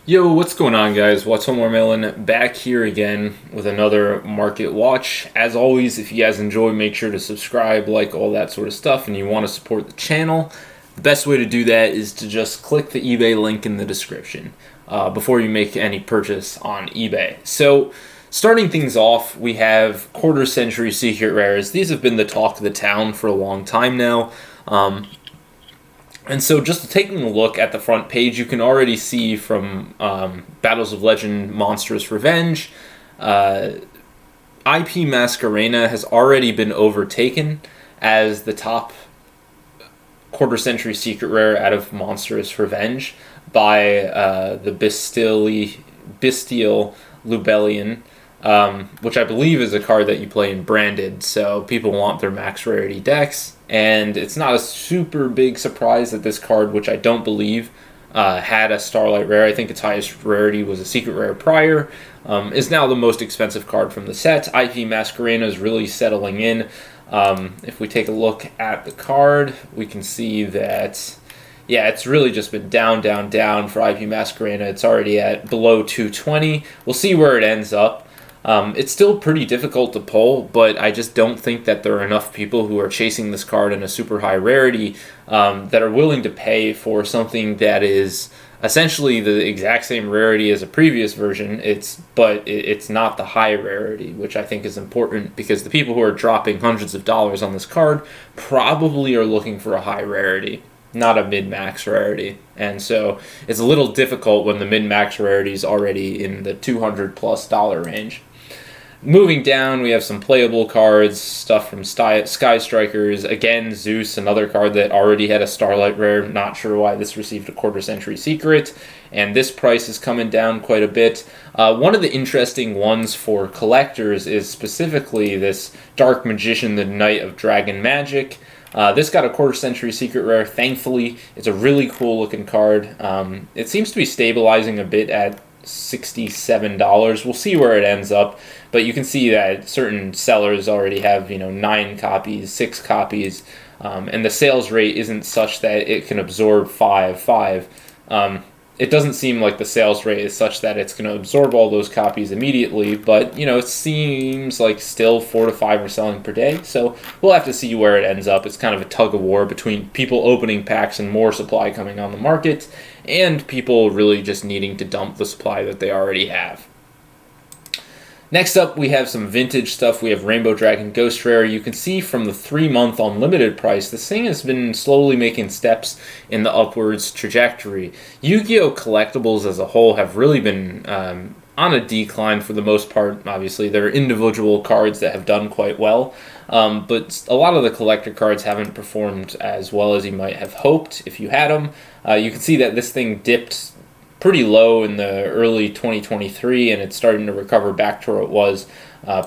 Yo, what's going on, guys? Watomarmelon back here again with another market watch. As always, if you guys enjoy, make sure to subscribe, like all that sort of stuff, and you want to support the channel. The best way to do that is to just click the eBay link in the description before you make any purchase on eBay. So, starting things off, we have quarter century secret rares. These have been the talk of the town for a long time now. And so just taking a look at the front page, you can already see from Battles of Legend Monstrous Revenge, IP Masquerena has already been overtaken as the top quarter-century secret rare out of Monstrous Revenge by the Bestial Lubellion, which I believe is a card that you play in Branded, so people want their max rarity decks. And it's not a super big surprise that this card, which I don't believe had a Starlight Rare, I think its highest rarity was a Secret Rare prior, is now the most expensive card from the set. IP Masquerena is really settling in. If we take a look at the card, we can see that, yeah, it's really just been down, down, down for IP Masquerena. It's already at below 220. We'll see where it ends up. It's still pretty difficult to pull, but I just don't think that there are enough people who are chasing this card in a super high rarity that are willing to pay for something that is essentially the exact same rarity as a previous version. It's not the high rarity, which I think is important because the people who are dropping hundreds of dollars on this card probably are looking for a high rarity, not a min-max rarity. And so it's a little difficult when the min-max rarity is already in the $200+ range. Moving down, we have some playable cards, stuff from Sky Strikers. Again, Zeus, another card that already had a Starlight Rare. Not sure why this received a quarter-century secret. And this price is coming down quite a bit. One of the interesting ones for collectors is specifically this Dark Magician, the Knight of Dragon Magic. This got a quarter-century secret rare, thankfully. It's a really cool-looking card. It seems to be stabilizing a bit at $67. We'll see where it ends up, but you can see that certain sellers already have 9 copies, 6 copies, and the sales rate isn't such that it can absorb 5. It doesn't seem like the sales rate is such that it's going to absorb all those copies immediately, but it seems like still 4 to 5 are selling per day, so we'll have to see where it ends up. It's kind of a tug of war between people opening packs and more supply coming on the market, and people really just needing to dump the supply that they already have. Next up, we have some vintage stuff. We have Rainbow Dragon Ghost Rare. You can see from the 3-month unlimited price, this thing has been slowly making steps in the upwards trajectory. Yu-Gi-Oh! Collectibles as a whole have really been on a decline for the most part. Obviously, there are individual cards that have done quite well, but a lot of the collector cards haven't performed as well as you might have hoped if you had them. You can see that this thing dipped pretty low in the early 2023, and it's starting to recover back to where it was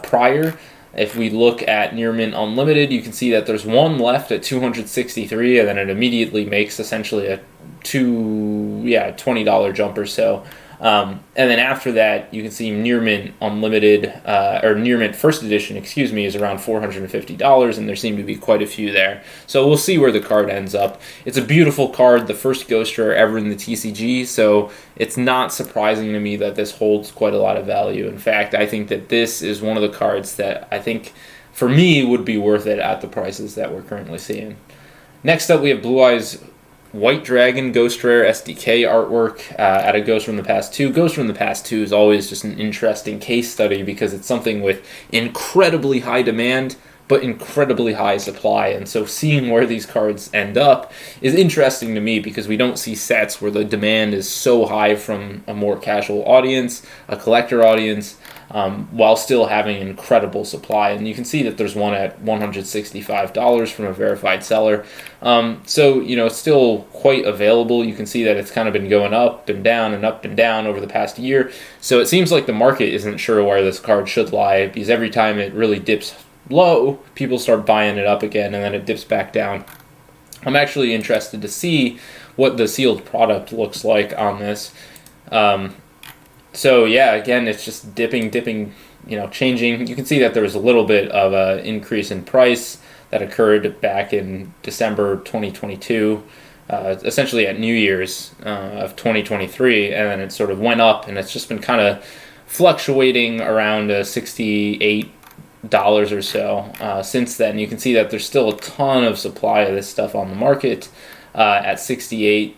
prior. If we look at Near Mint Unlimited, you can see that there's one left at 263, and then it immediately makes essentially a $20 jump or so. And then after that, you can see Near Mint Unlimited, or Near Mint First Edition, is around $450, and there seem to be quite a few there. So we'll see where the card ends up. It's a beautiful card, the first Ghost Rare ever in the TCG, so it's not surprising to me that this holds quite a lot of value. In fact, I think that this is one of the cards that I think, for me, would be worth it at the prices that we're currently seeing. Next up, we have Blue Eyes White Dragon Ghost Rare SDK artwork out of Ghost from the Past 2. Ghost from the Past 2 is always just an interesting case study because it's something with incredibly high demand but incredibly high supply, and so seeing where these cards end up is interesting to me because we don't see sets where the demand is so high from a more casual audience, a collector audience, while still having incredible supply. And you can see that there's one at $165 from a verified seller. So, it's still quite available. You can see that it's kind of been going up and down and up and down over the past year. So it seems like the market isn't sure where this card should lie because every time it really dips low, people start buying it up again, and then it dips back down. I'm actually interested to see what the sealed product looks like on this. So yeah, again, it's just dipping, changing. You can see that there was a little bit of an increase in price that occurred back in December 2022. essentially at New Year's of 2023, and then it sort of went up, and it's just been kind of fluctuating around $68 or so since then. You can see that there's still a ton of supply of this stuff on the market at 68,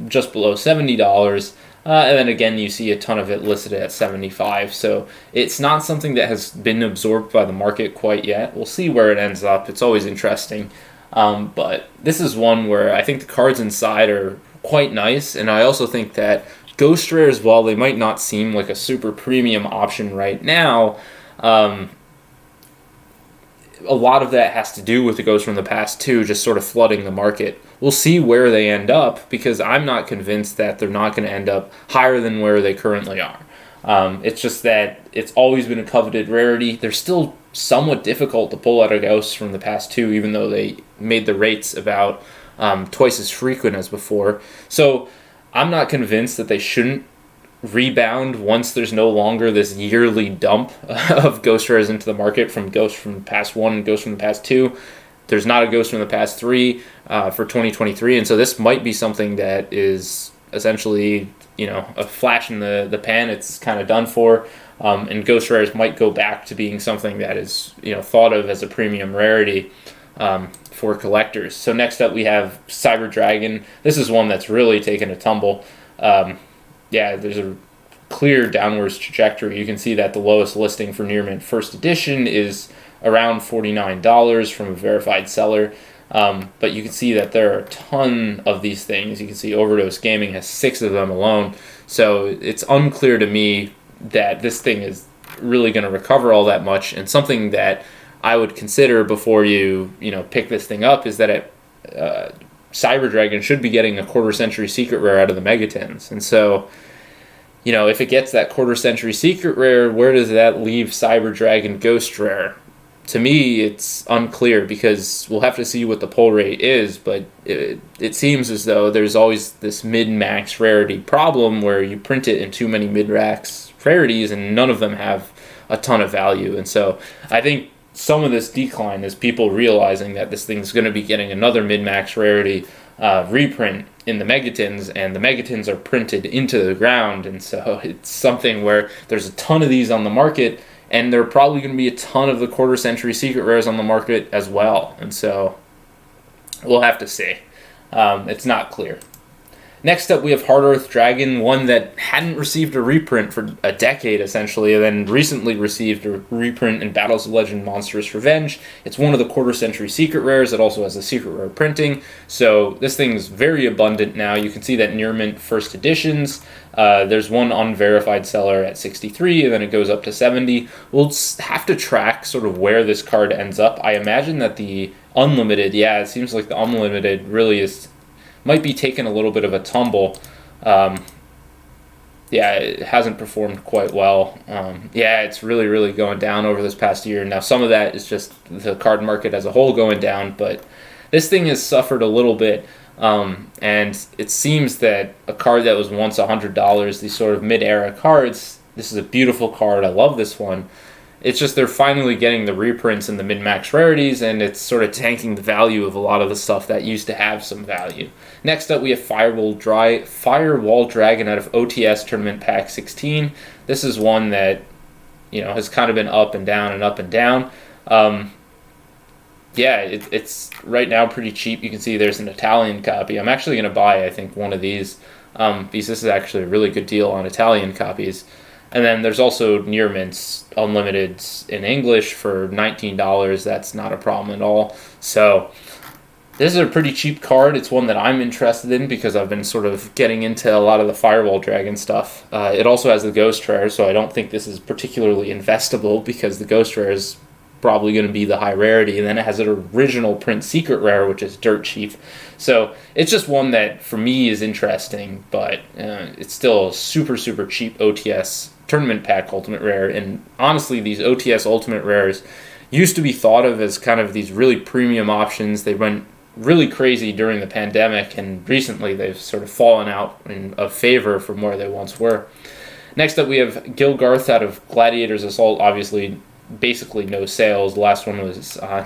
just below $70. And then again, you see a ton of it listed at 75. So it's not something that has been absorbed by the market quite yet. We'll see where it ends up. It's always interesting. But this is one where I think the cards inside are quite nice. And I also think that Ghost Rares, while they might not seem like a super premium option right now, a lot of that has to do with the Ghosts from the Past 2 just sort of flooding the market. We'll see where they end up, because I'm not convinced that they're not going to end up higher than where they currently are. It's just that it's always been a coveted rarity. They're still somewhat difficult to pull out of Ghosts from the Past 2, even though they made the rates about twice as frequent as before. So I'm not convinced that they shouldn't rebound once there's no longer this yearly dump of Ghost Rares into the market from Ghosts from the Past 1 and Ghosts from the Past 2. There's not a Ghost from the Past 3 for 2023, and so this might be something that is essentially, a flash in the pan. It's kind of done for, and Ghost Rares might go back to being something that is, thought of as a premium rarity for collectors. So next up we have Cyber Dragon. This is one that's really taken a tumble. There's a clear downwards trajectory. You can see that the lowest listing for Near Mint First Edition is around $49 from a verified seller. But you can see that there are a ton of these things. You can see Overdose Gaming has 6 of them alone. So it's unclear to me that this thing is really going to recover all that much. And something that I would consider before you pick this thing up is that Cyber Dragon should be getting a quarter century secret rare out of the Megatins. And so, if it gets that quarter century secret rare, where does that leave Cyber Dragon Ghost Rare? To me, it's unclear, because we'll have to see what the pull rate is, but it seems as though there's always this mid-max rarity problem where you print it in too many mid-max rarities and none of them have a ton of value. And so I think some of this decline is people realizing that this thing's going to be getting another mid-max rarity reprint in the Megatins, and the Megatins are printed into the ground, and so it's something where there's a ton of these on the market, and there are probably going to be a ton of the quarter century secret rares on the market as well, and so we'll have to see. It's not clear. Next up, we have Hard Earth Dragon, one that hadn't received a reprint for a decade, essentially, and then recently received a reprint in Battles of Legend Monstrous Revenge. It's one of the quarter-century secret rares. It also has a secret rare printing, so this thing's very abundant now. You can see that Near Mint First Editions, there's one unverified seller at 63, and then it goes up to 70. We'll have to track sort of where this card ends up. I imagine that the Unlimited, it seems like the Unlimited really might be taking a little bit of a tumble. It hasn't performed quite well. It's really, really going down over this past year. Now, some of that is just the card market as a whole going down, but this thing has suffered a little bit. And it seems that a card that was once $100, these sort of mid-era cards, this is a beautiful card. I love this one. It's just they're finally getting the reprints and the min-max rarities, and it's sort of tanking the value of a lot of the stuff that used to have some value. Next up, we have Firewall Dragon out of OTS Tournament Pack 16. This is one that, has kind of been up and down and up and down. It's right now pretty cheap. You can see there's an Italian copy. I'm actually going to buy, I think, one of these, because this is actually a really good deal on Italian copies. And then there's also Near Mints Unlimited in English for $19. That's not a problem at all. So this is a pretty cheap card. It's one that I'm interested in because I've been sort of getting into a lot of the Firewall Dragon stuff. It also has the Ghost Rare, so I don't think this is particularly investable because the Ghost Rare is probably going to be the high rarity. And then it has an original print secret rare, which is dirt cheap. So it's just one that for me is interesting, but it's still a super, super cheap OTS Tournament Pack Ultimate Rare. And honestly, these OTS Ultimate Rares used to be thought of as kind of these really premium options. They went really crazy during the pandemic, and recently they've sort of fallen out of favor from where they once were. Next up, we have Gilgarth out of Gladiator's Assault. Obviously, basically no sales. The last one was on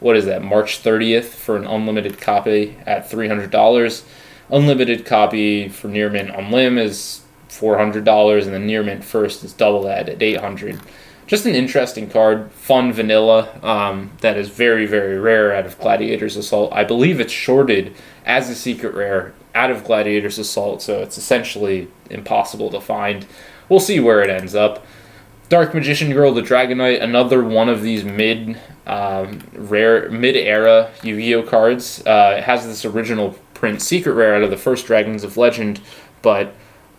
what is that, March 30th for an unlimited copy at $300. Unlimited copy for Near Mint Unlim is $400, and the Near Mint First is double that at $800. Just an interesting card, fun vanilla, that is very, very rare out of Gladiator's Assault. I believe it's shorted as a secret rare out of Gladiator's Assault, so it's essentially impossible to find. We'll see where it ends up. Dark Magician Girl, the Dragonite, another one of these mid-era Yu-Gi-Oh cards. It has this original print secret rare out of the first Dragons of Legend, but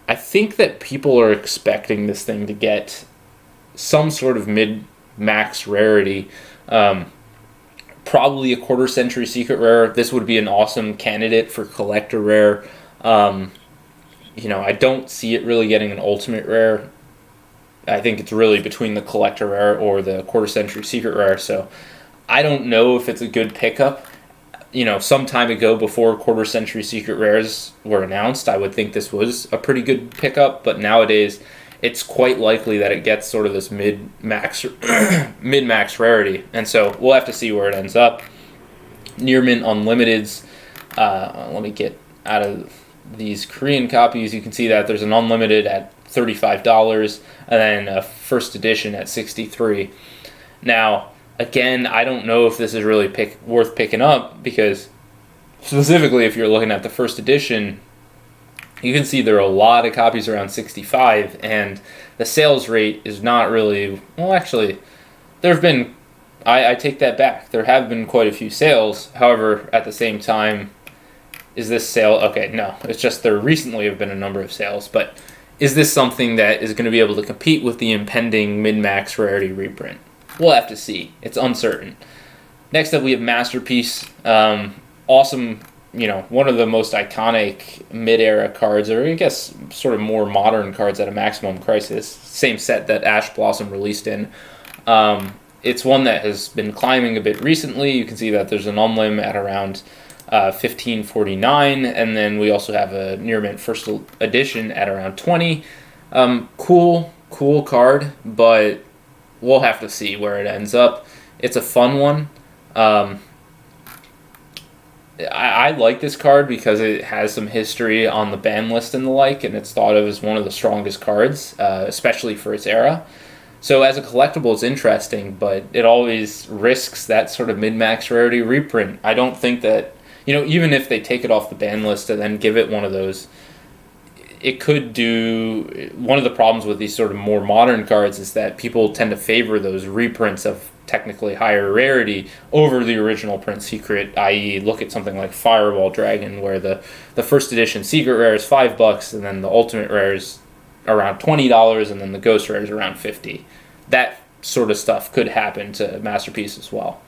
I think that people are expecting this thing to get some sort of mid-max rarity. Probably a quarter century secret rare. This would be an awesome candidate for collector rare. I don't see it really getting an ultimate rare. I think it's really between the collector rare or the quarter century secret rare, so I don't know if it's a good pickup. Some time ago, before quarter century secret rares were announced, I would think this was a pretty good pickup, but nowadays it's quite likely that it gets sort of this mid-max rarity, and so we'll have to see where it ends up. Near Mint Unlimiteds, let me get out of these Korean copies. You can see that there's an unlimited at $35, and then a first edition at $63. Now, again, I don't know if this is really worth picking up, because specifically if you're looking at the first edition, you can see there are a lot of copies around 65, and the sales rate is not really, well, actually, there have been, I take that back, there have been quite a few sales. However, at the same time, is this sale, okay, no, it's just there recently have been a number of sales, but is this something that is going to be able to compete with the impending mid-max rarity reprint? We'll have to see. It's uncertain. Next up, we have Masterpiece. Awesome, one of the most iconic mid-era cards, or I guess sort of more modern cards out of Maximum Crisis. Same set that Ash Blossom released in. It's one that has been climbing a bit recently. You can see that there's an unlim at around $15.49, and then we also have a Near Mint First Edition at around $20. Cool card, but we'll have to see where it ends up. It's a fun one. I like this card because it has some history on the ban list and the like, and it's thought of as one of the strongest cards, especially for its era. So as a collectible, it's interesting, but it always risks that sort of mid-max rarity reprint. I don't think that, even if they take it off the ban list and then give it one of those, it could do. One of the problems with these sort of more modern cards is that people tend to favor those reprints of technically higher rarity over the original print secret, i.e. look at something like Firewall Dragon, where the first edition secret rare is $5, and then the ultimate rare is around $20, and then the ghost rare is around $50. That sort of stuff could happen to Masterpiece as well.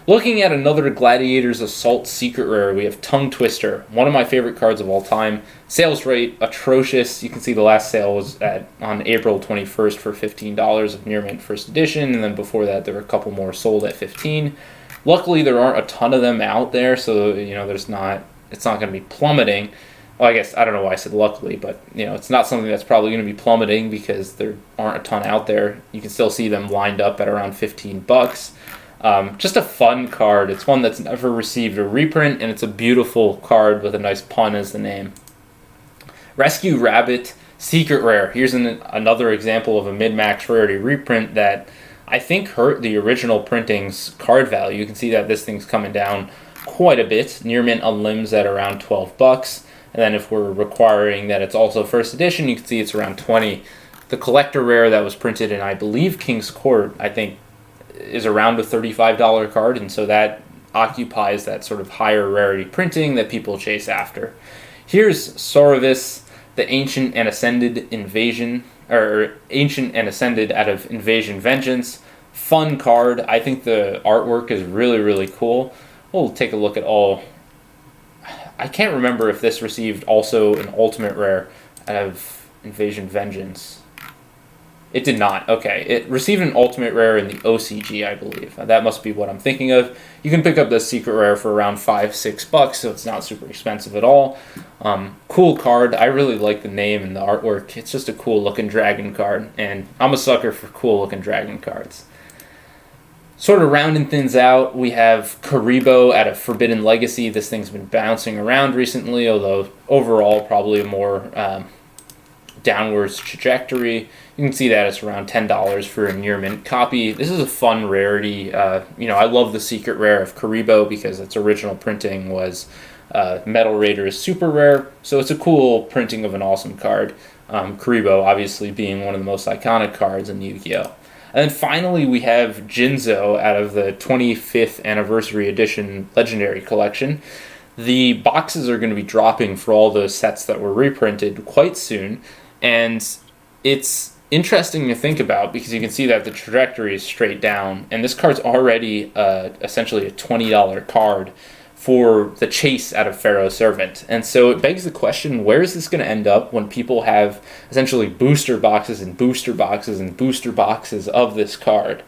Looking at another Gladiator's Assault secret rare, we have Tongue Twister, one of my favorite cards of all time. Sales rate atrocious. You can see the last sale was on April 21st for $15 of Near Mint First Edition, and then before that there were a couple more sold at $15. Luckily, there aren't a ton of them out there, so it's not going to be plummeting. Well, I guess I don't know why I said luckily, but it's not something that's probably going to be plummeting because there aren't a ton out there. You can still see them lined up at around $15. Just a fun card. It's one that's never received a reprint, and it's a beautiful card with a nice pun as the name. Rescue Rabbit, secret rare. Here's another example of a mid-max rarity reprint that I think hurt the original printing's card value. You can see that this thing's coming down quite a bit. Near Mint Unlims at around $12. And then if we're requiring that it's also first edition, you can see it's around $20. The collector rare that was printed in, I believe, King's Court, I think, is around a $35 card, and so that occupies that sort of higher rarity printing that people chase after. Here's Sauravis, the Ancient and Ascended Invasion, or Ancient and Ascended out of Invasion Vengeance. Fun card. I think the artwork is really, really cool. We'll take a look at all. I can't remember if this received also an ultimate rare out of Invasion Vengeance. It did not. Okay. It received an ultimate rare in the OCG, I believe. That must be what I'm thinking of. You can pick up this secret rare for around $5-6, so it's not super expensive at all. Cool card. I really like the name and the artwork. It's just a cool looking dragon card, and I'm a sucker for cool looking dragon cards. Sort of rounding things out, we have Karibo out of Forbidden Legacy. This thing's been bouncing around recently, although overall probably a more downwards trajectory. You can see that it's around $10 for a near mint copy. This is a fun rarity. I love the secret rare of Karibo because its original printing was Metal Raiders Super Rare, so it's a cool printing of an awesome card. Karibo obviously being one of the most iconic cards in Yu-Gi-Oh! And then finally, we have Jinzo out of the 25th Anniversary Edition Legendary Collection. The boxes are going to be dropping for all those sets that were reprinted quite soon, and it's interesting to think about because you can see that the trajectory is straight down, and this card's already essentially a $20 card for the chase out of Pharaoh's Servant. And so it begs the question, where is this going to end up when people have essentially booster boxes and booster boxes and booster boxes of this card?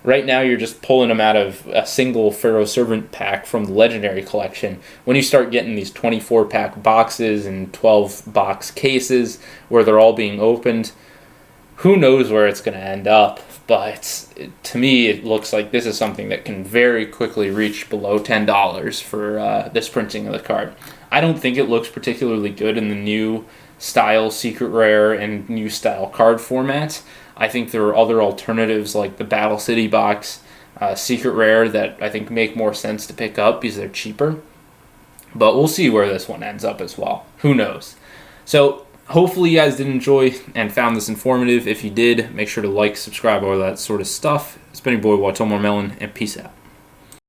Right now you're just pulling them out of a single Pharaoh's Servant pack from the Legendary Collection. When you start getting these 24-pack boxes and 12-box cases where they're all being opened, who knows where it's going to end up? But to me, it looks like this is something that can very quickly reach below $10 for this printing of the card. I don't think it looks particularly good in the new style secret rare and new style card format. I think there are other alternatives like the Battle City box, secret rare, that I think make more sense to pick up because they're cheaper. But we'll see where this one ends up as well. Who knows? So hopefully you guys did enjoy and found this informative. If you did, make sure to like, subscribe, all that sort of stuff. It's been your boy Watomarmelon, and peace out.